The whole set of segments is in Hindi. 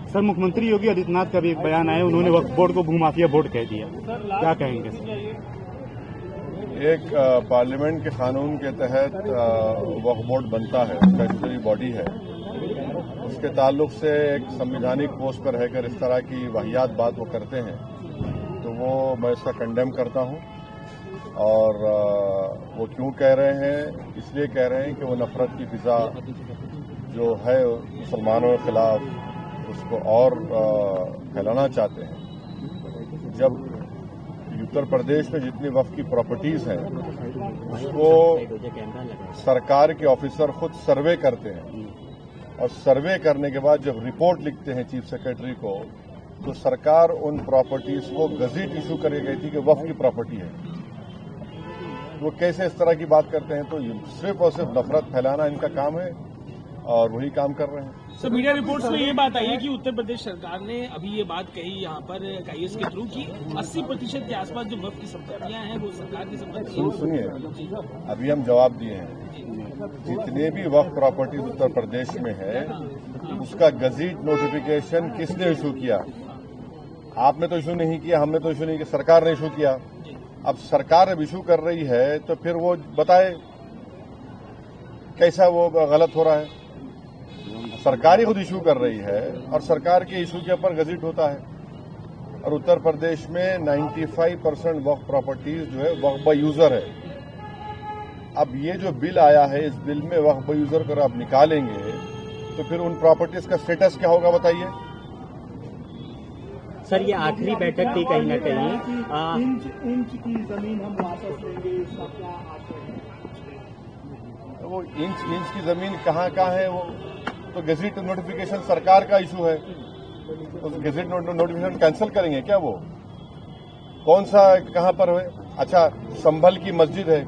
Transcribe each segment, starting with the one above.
सर, मुख्यमंत्री योगी आदित्यनाथ का भी एक बयान आया, उन्होंने वक्फ बोर्ड को भूमाफिया बोर्ड कह दिया, क्या कहेंगे सर? एक पार्लियामेंट के कानून के तहत वक्फ बोर्ड बनता है, स्टैट्यूटरी बॉडी है। उसके ताल्लुक से एक संवैधानिक पोस्ट पर रहकर इस तरह की वाहियात बात वो करते हैं, तो वो मैं इसका कंडेम करता हूं। और वो क्यों कह रहे हैं? इसलिए कह रहे हैं कि वो नफरत की फिजा जो है मुसलमानों के खिलाफ उसको और फैलाना चाहते हैं। जब उत्तर प्रदेश में जितनी वक्फ की प्रॉपर्टीज हैं उसको सरकार के ऑफिसर खुद सर्वे करते हैं, और सर्वे करने के बाद जब रिपोर्ट लिखते हैं चीफ सेक्रेटरी को, तो सरकार उन प्रॉपर्टीज को गजट इशू करके गई थी कि वक्फ की प्रॉपर्टी है। वो कैसे इस तरह की बात करते हैं? तो सिर्फ और सिर्फ नफरत फैलाना इनका काम है, और वही काम कर रहे हैं। सर, मीडिया रिपोर्ट्स में ये बात आई है कि उत्तर प्रदेश सरकार ने अभी ये बात कही यहाँ पर आईएएस के थ्रू कि 80% के आसपास जो वक्फ की संपत्तियां हैं वो सरकार की संपत्ति। सुनिए, अभी हम जवाब दिए हैं। जितने भी वक्फ प्रॉपर्टीज उत्तर प्रदेश में है उसका गजट नोटिफिकेशन किसने इशू किया? आपने तो इशू नहीं किया, हमने तो इशू नहीं किया, सरकार ने इशू किया। अब सरकार अब इशू कर रही है तो फिर वो बताए कैसा वो गलत हो रहा है। सरकार ही खुद इशू कर रही है और सरकार के इशू के ऊपर गजट होता है। और उत्तर प्रदेश में 95% वक्फ प्रॉपर्टीज जो है वक्फ बाय यूजर है। अब ये जो बिल आया है, इस बिल में वक्फ बाय यूजर को आप निकालेंगे तो फिर उन प्रॉपर्टीज का स्टेटस क्या होगा बताइए? सर, ये आखिरी बैठक थी कहीं न कहीं। इंच की जमीन हम वापस लेंगे, इसका क्या आशय है? वो इंच की जमीन कहाँ है? वो तो गजट नोटिफिकेशन सरकार का इशू है, तो गजट नोटिफिकेशन कैंसिल करेंगे क्या? वो कौन सा कहाँ पर है? अच्छा, संभल की मस्जिद है,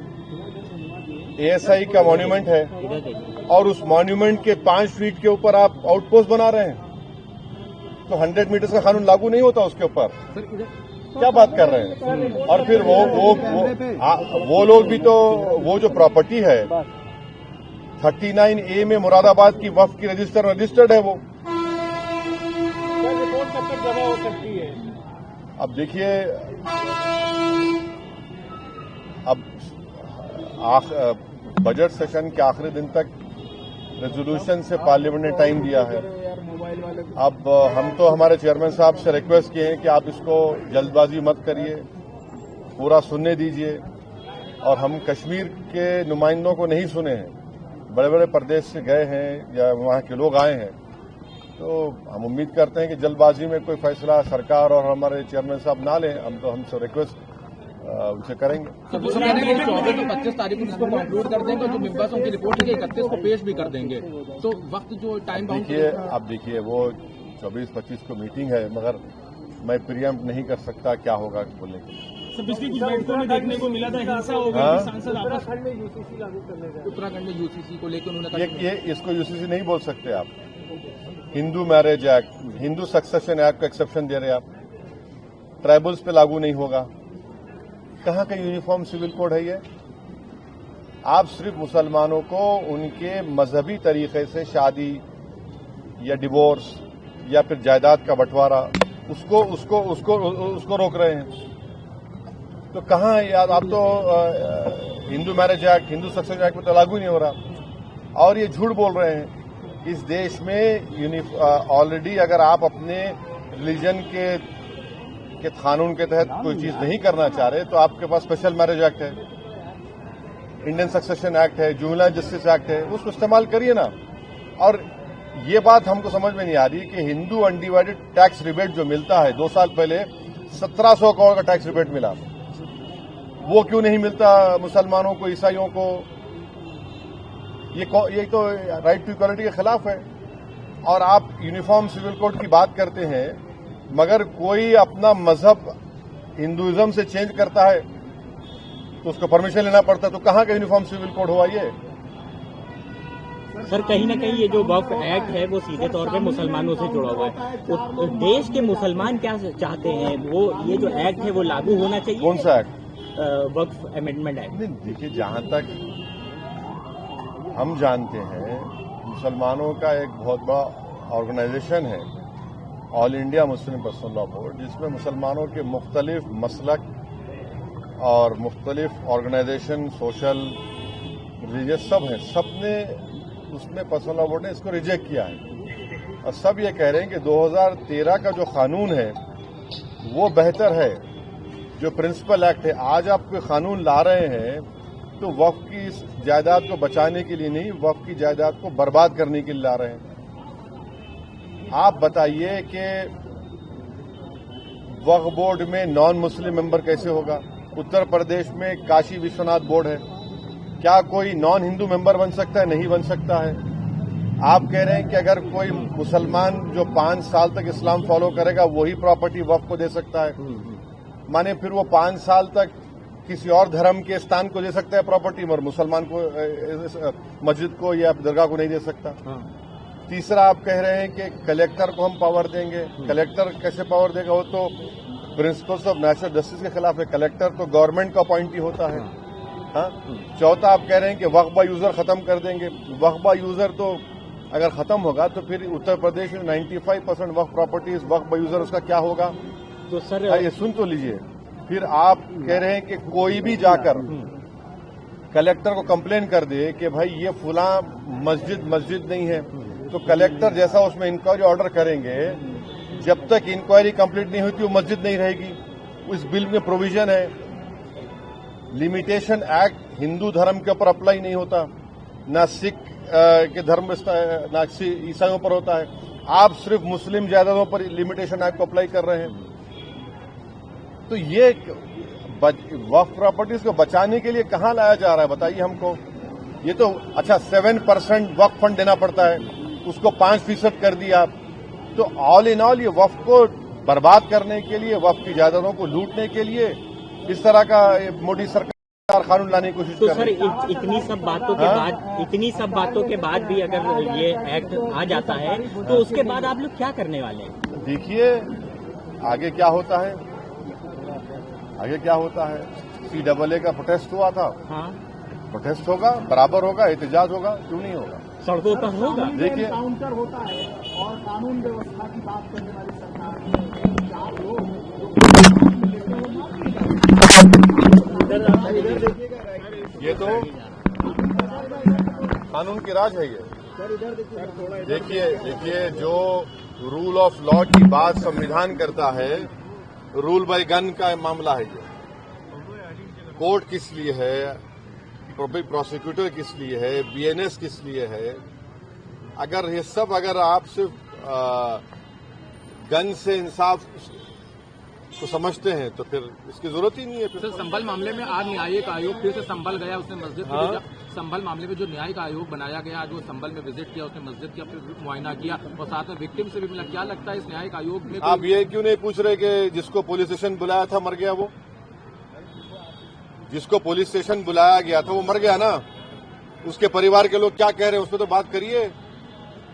एएसआई का मॉन्यूमेंट है, और उस मॉन्यूमेंट के 5 फीट के ऊपर आप आउटपोस्ट बना रहे हैं, तो 100 मीटर का कानून लागू नहीं होता उसके ऊपर? क्या बात कर रहे हैं? और फिर वो लोग भी तो, वो जो प्रॉपर्टी है 39A में मुरादाबाद की वक्फ की रजिस्टर्ड है वो। रिपोर्ट कब तक जमा हो सकती है? अब देखिए, अब बजट सेशन के आखिरी दिन तक रेजोल्यूशन से पार्लियामेंट ने टाइम दिया है। अब हम तो हमारे चेयरमैन साहब से रिक्वेस्ट किए हैं कि आप इसको जल्दबाजी मत करिए, पूरा सुनने दीजिए। और हम कश्मीर के नुमाइंदों को नहीं सुने हैं, बड़े बड़े प्रदेश से गए हैं या वहाँ के लोग आए हैं, तो हम उम्मीद करते हैं कि जल्दबाजी में कोई फैसला सरकार और हमारे चेयरमैन साहब ना लें। हम तो हमसे रिक्वेस्ट उनसे करेंगे। 25 तारीख को इसको कंक्लूड कर देंगे, जो मेंबर्स उनकी रिपोर्ट है 31 को पेश भी कर देंगे, तो वक्त जो टाइम बाउंड देखिए वो 24-25 को मीटिंग है, मगर मैं प्रियम्प्ट नहीं कर सकता क्या होगा बोलने के लिए। पिछली कुछ बैठकों में देखने को मिला था हिंसा हो गई, सांसद आपस यूसीसी लागू करने का, उत्तराखंड में यूसीसी को लेकर उन्होंने ये इसको यूसीसी नहीं बोल सकते आप। Hindu marriage act, Hindu succession act को एक्सेप्शन दे रहे आप, ट्राइबल्स पे लागू नहीं होगा। कहाँ का यूनिफॉर्म सिविल कोड है ये? आप सिर्फ मुसलमानों को उनके मजहबी तरीके से शादी या डिवोर्स या फिर जायदाद का बंटवारा उसको रोक रहे हैं। तो कहाँ यार, आप तो Hindu marriage act, Hindu succession act में तो लागू नहीं हो रहा। और ये झूठ बोल रहे हैं। इस देश में ऑलरेडी अगर आप अपने रिलीजन के कानून के तहत कोई चीज नहीं करना चाह रहे, तो आपके पास स्पेशल मैरिज एक्ट है, इंडियन सक्सेशन एक्ट है, जुवेनाइल जस्टिस एक्ट है, उसको इस्तेमाल करिए ना। और ये बात हमको समझ में नहीं आ रही कि हिंदू अनडिवाइडेड टैक्स रिबेट जो मिलता है, 2 साल पहले 1700 करोड़ का टैक्स रिबेट मिला, वो क्यों नहीं मिलता मुसलमानों को, ईसाइयों को? ये तो राइट टू इक्वालिटी के खिलाफ है। और आप यूनिफॉर्म सिविल कोड की बात करते हैं, मगर कोई अपना मजहब हिंदुइज्म से चेंज करता है तो उसको परमिशन लेना पड़ता है। तो कहाँ का यूनिफॉर्म सिविल कोड हुआ ये? सर, कहीं न कहीं ये जो वक्फ एक्ट है वो सीधे तौर पे मुसलमानों से जुड़ा हुआ है। तो देश के मुसलमान क्या चाहते हैं? वो ये जो एक्ट है वो लागू होना चाहिए। कौन सा एक्ट? वक्फ अमेंडमेंट एक्ट। देखिए, जहां तक हम जानते हैं, मुसलमानों का एक बहुत बड़ा ऑर्गेनाइजेशन है all India Muslim personal law board, जिसमें मुसलमानों के मुख्तलिफ मसलक और मुख्तलिफ ऑर्गेनाइजेशन, सोशल, रिलीजियस सब हैं, सब ने उसमें पर्सनल लॉ बोर्ड ने इसको रिजेक्ट किया है। और सब ये कह रहे हैं कि 2013 का जो कानून है वो बेहतर है, जो प्रिंसिपल एक्ट है। आज आप कोई कानून ला रहे हैं तो वक्फ की इस जायदाद को बचाने के लिए नहीं, वक्फ की जायदाद को बर्बाद करने के लिए ला रहे हैं। आप बताइए कि वक्फ बोर्ड में नॉन मुस्लिम मेंबर कैसे होगा? उत्तर प्रदेश में काशी विश्वनाथ बोर्ड है, क्या कोई नॉन हिंदू मेंबर बन सकता है? नहीं बन सकता है। आप कह रहे हैं कि अगर कोई मुसलमान जो 5 साल तक इस्लाम फॉलो करेगा वही प्रॉपर्टी वक्फ को दे सकता है, माने फिर वो 5 साल तक किसी और धर्म के स्थान को दे सकता है प्रॉपर्टी, मगर मुसलमान को, मस्जिद को या दरगाह को नहीं दे सकता। तीसरा, आप कह रहे हैं कि कलेक्टर को हम पावर देंगे। कलेक्टर कैसे पावर देगा? वो तो प्रिंसिपल्स ऑफ नेचुरल जस्टिस के खिलाफ है। कलेक्टर तो गवर्नमेंट का अपॉइंटी होता है। हाँ। चौथा, आप कह रहे हैं कि वक्फ बाय यूजर खत्म कर देंगे। वक्फ बाय यूजर तो अगर खत्म होगा तो फिर उत्तर प्रदेश में 95% वक्फ प्रॉपर्टीज वक्फ बाय यूजर, उसका क्या होगा? तो सर ये सुन तो लीजिए। फिर आप कह रहे हैं कि कोई भी जाकर कलेक्टर को कंप्लेन कर दे कि भाई ये फुला मस्जिद नहीं है, तो कलेक्टर जैसा उसमें इंक्वायरी ऑर्डर करेंगे, जब तक इंक्वायरी कंप्लीट नहीं होती वो मस्जिद नहीं रहेगी। उस बिल में प्रोविजन है, लिमिटेशन एक्ट हिंदू धर्म के ऊपर अप्लाई नहीं होता, ना सिख के धर्म, ना ईसाइयों पर होता है। आप सिर्फ मुस्लिम जायदादों पर लिमिटेशन एक्ट को अप्लाई कर रहे हैं। तो ये वक्फ प्रॉपर्टीज को बचाने के लिए कहां लाया जा रहा है बताइए हमको? ये तो अच्छा 7% वक्फ फंड देना पड़ता है, उसको 5% कर दिया। तो ऑल इन ऑल ये वक्फ को बर्बाद करने के लिए, वक्फ की जायदादों को लूटने के लिए इस तरह का मोदी सरकार कानून लाने की कोशिश कर रही है। तो सर इतनी सब बातों के बाद भी अगर ये एक्ट आ जाता है तो उसके बाद आप लोग क्या करने वाले हैं? देखिए आगे क्या होता है। CAA का प्रोटेस्ट हुआ था। हाँ। प्रोटेस्ट होगा, बराबर होगा, एहतजाज होगा, क्यों नहीं होगा? सड़कों पर होगा। देखिए काउंटर होता है और कानून व्यवस्था की बात करने वाली सरकार ये तो कानून की राज है। ये देखिए जो रूल ऑफ लॉ की बात संविधान करता है, रूल बाय गन का मामला है। ये कोर्ट किस लिए है, पब्लिक प्रोसिक्यूटर किस लिए है, BNS किस लिए है? अगर ये सब आप सिर्फ गन से इंसाफ को समझते हैं तो फिर इसकी जरूरत ही नहीं है। सर संभल मामले में आज न्यायिक आयोग फिर से संभल गया, उसने मस्जिद संभल मामले में जो न्यायिक आयोग बनाया गया, आज वो संभल में विजिट किया, उसने मस्जिद का फिर मुआयना किया और साथ में विक्टिम से भी मिला। क्या लगता है इस न्यायिक आयोग में? आप ये क्यों नहीं पूछ रहे कि जिसको पुलिस स्टेशन बुलाया था मर गया? वो जिसको पुलिस स्टेशन बुलाया गया था वो मर गया ना, उसके परिवार के लोग क्या कह रहे हैं उस पर तो बात करिए।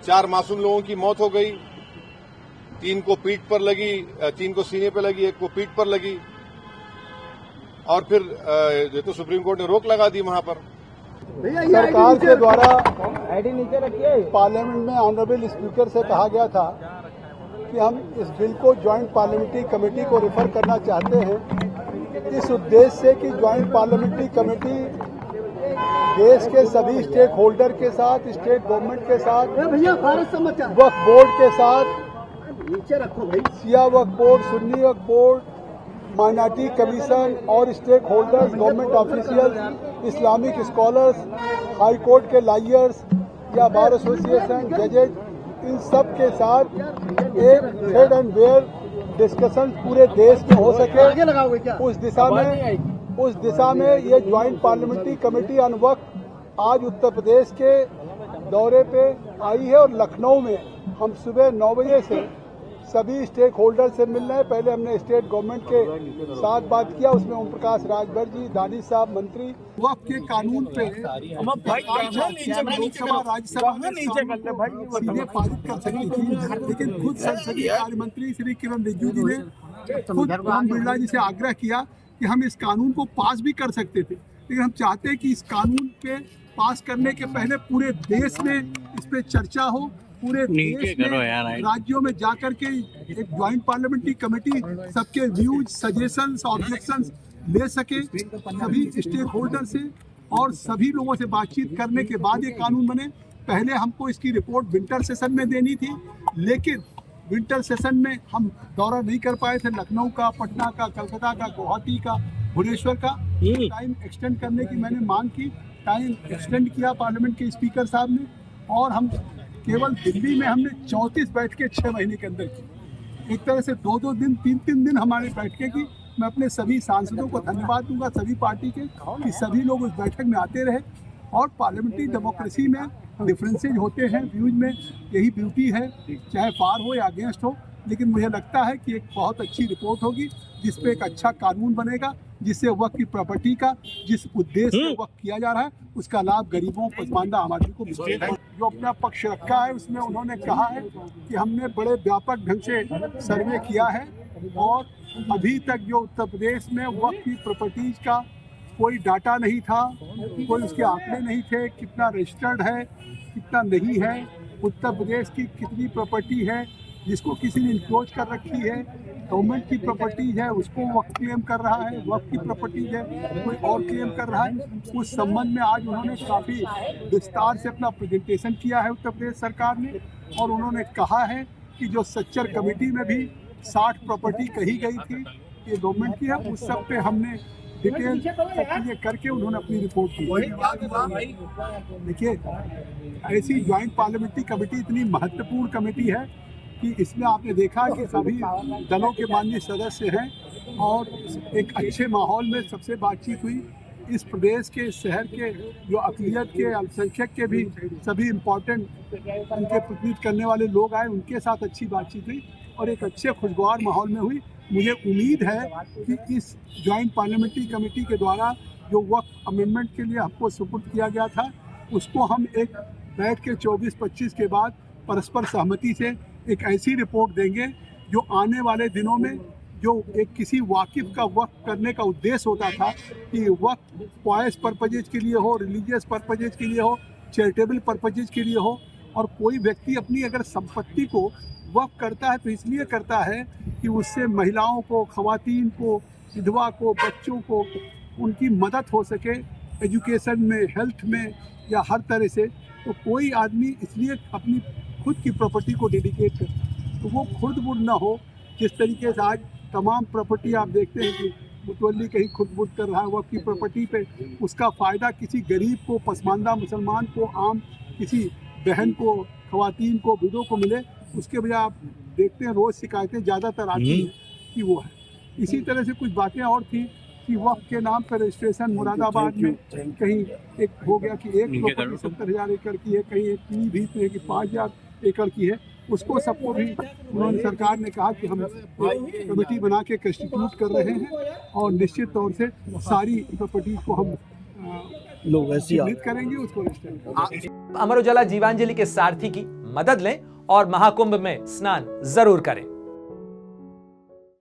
4 मासूम लोगों की मौत हो गई, 3 को पीठ पर लगी, 3 को सीने पर लगी, 1 को पीठ पर लगी, और फिर ये तो सुप्रीम कोर्ट ने रोक लगा दी वहां पर। सरकार के द्वारा पार्लियामेंट में ऑनरेबल स्पीकर से कहा गया था कि हम इस बिल को ज्वाइंट पार्लियामेंट्री कमेटी को रेफर करना चाहते हैं, इस उद्देश्य से कि ज्वाइंट पार्लियामेंट्री कमेटी देश के सभी स्टेक होल्डर के साथ, स्टेट गवर्नमेंट के साथ, वक्फ बोर्ड के साथ, Shia Waqf board, Sunni Waqf board, minority commission और stakeholders, government officials, Islamic scholars, high court के लॉयर्स या बार एसोसिएशन, जजेज, इन सब के साथ एक फेयर एंड फेयर डिस्कशन पूरे देश में हो सके, उस दिशा में ये ज्वाइंट पार्लियामेंट्री कमेटी ऑन वक्फ आज उत्तर प्रदेश के दौरे पे आई है और लखनऊ में हम सुबह 9 बजे से सभी स्टेक होल्डर से मिल रहे हैं। पहले हमने स्टेट गवर्नमेंट के साथ बात किया, उसमें ओम प्रकाश राजभर जी, दानिश साहब मंत्री, वक्फ के कानून पे लोकसभा राज्यसभा सीधे पारित कर सकती थी, लेकिन खुद संसदीय कार्य मंत्री श्री किरण रिजिजू जी ने खुद ओम बिरला जी से आग्रह किया कि हम इस कानून को पास भी कर सकते थे, लेकिन हम चाहते हैं कि इस कानून पे पास करने के पहले पूरे देश में इस पे चर्चा हो, पूरे देश में राज्यों में जाकर के एक ज्वाइंट पार्लियामेंट्री कमेटी सबके व्यूज, सजेशंस, ऑब्जेक्शंस ले सके सभी स्टेक होल्डर से और सभी लोगों से बातचीत करने के बाद ये कानून बने। पहले हमको इसकी रिपोर्ट विंटर सेशन में देनी थी, लेकिन विंटर सेशन में हम दौरा नहीं कर पाए थे लखनऊ का, पटना का, कलकत्ता का, गुवाहाटी का, भुवनेश्वर का। टाइम एक्सटेंड करने की मैंने मांग की, टाइम एक्सटेंड किया पार्लियामेंट के स्पीकर साहब ने, और हम केवल दिल्ली में हमने 34 बैठकें 6 महीने के अंदर की। एक तरह से 2-2 दिन, 3-3 दिन हमारी बैठकें की। मैं अपने सभी सांसदों को धन्यवाद दूंगा, सभी पार्टी के, कि सभी लोग उस बैठक में आते रहे। और पार्लियामेंट्री डेमोक्रेसी में डिफरेंसेज होते हैं व्यूज में, यही ब्यूटी है, चाहे फार हो या अगेंस्ट हो। लेकिन मुझे लगता है कि एक बहुत अच्छी रिपोर्ट होगी जिस पे एक अच्छा कानून बनेगा, जिससे वक्त की प्रॉपर्टी का जिस उद्देश्य से वक्त किया जा रहा है उसका लाभ गरीबों, पसमानदा आम आदमी को मिलेगा। जो अपना पक्ष रखा है उसमें उन्होंने कहा है कि हमने बड़े व्यापक ढंग से सर्वे किया है और अभी तक जो उत्तर प्रदेश में वक्त की प्रॉपर्टीज का कोई डाटा नहीं था, कोई उसके आंकड़े नहीं थे, कितना रजिस्टर्ड है, कितना नहीं है, उत्तर प्रदेश की कितनी प्रॉपर्टी है जिसको किसी ने इंक्लोज कर रखी है, गवर्नमेंट की प्रॉपर्टीज है उसको वक्त क्लेम कर रहा है, वक्त की प्रॉपर्टीज है कोई और क्लेम कर रहा है। उस संबंध में आज उन्होंने काफ़ी विस्तार से अपना प्रेजेंटेशन किया है उत्तर प्रदेश सरकार ने, और उन्होंने कहा है कि जो सच्चर कमेटी में भी 60 प्रॉपर्टी कही गई थी ये गवर्नमेंट की है, उस सब पे हमने डिटेल प्रक्रिया करके उन्होंने अपनी रिपोर्ट दी। देखिए, ऐसी ज्वाइंट पार्लियामेंट्री कमेटी इतनी महत्वपूर्ण कमेटी है कि इसमें आपने देखा कि सभी दलों के माननीय सदस्य हैं और एक अच्छे माहौल में सबसे बातचीत हुई। इस प्रदेश के, इस शहर के जो अक़लियत के, अल्पसंख्यक के भी सभी इम्पोर्टेंट उनके प्रतिनिधित्व करने वाले लोग आए, उनके साथ अच्छी बातचीत हुई और एक अच्छे खुशगवार माहौल में हुई। मुझे उम्मीद है कि इस ज्वाइंट पार्लियामेंट्री कमेटी के द्वारा जो वक्त अमेंडमेंट के लिए हमको सुपुर्द किया गया था उसको हम एक बैठ के 24-25 के बाद परस्पर सहमति से एक ऐसी रिपोर्ट देंगे जो आने वाले दिनों में जो एक किसी वाकिफ का वक्त करने का उद्देश्य होता था कि वक्त पॉयस पर्पजेज के लिए हो, रिलीजियस पर्पजेज के लिए हो, चैरिटेबल पर्पजेज के लिए हो, और कोई व्यक्ति अपनी अगर संपत्ति को वक्त करता है तो इसलिए करता है कि उससे महिलाओं को, ख़वातीन को, विधवा को, बच्चों को उनकी मदद हो सके एजुकेशन में, हेल्थ में या हर तरह से। तो कोई आदमी इसलिए अपनी खुद की प्रॉपर्टी को डेडिकेट करे तो वो खुद बुद ना हो। जिस तरीके से आज तमाम प्रॉपर्टी आप देखते हैं कि मुतवल्ली कहीं खुद बुद कर रहा है वक्त की प्रॉपर्टी पे, उसका फ़ायदा किसी गरीब को, पसमानदा मुसलमान को, आम किसी बहन को, ख़वातीन को, विडो को मिले, उसके बजाय आप देखते हैं रोज़ शिकायतें ज़्यादातर आती हैं कि वो है। इसी तरह से कुछ बातें और थी कि वक्त के नाम पर रजिस्ट्रेशन मुरादाबाद में कहीं एक हो गया कि एक प्रॉपर्टी 70,000 एकड़ की है, कहीं एक पीलीभीत में कि 5,000 एकड़ की है। उसको सबको भी उन्होंने, सरकार ने कहा कि हम कमेटी बना के कंस्टिट्यूट कर रहे हैं और निश्चित तौर से सारी प्रॉपर्टी को हम चिन्हित करेंगे, उसको रजिस्टर करेंगे। अमर उजाला जीवांजलि के सारथी की मदद लें और महाकुंभ में स्नान जरूर करें।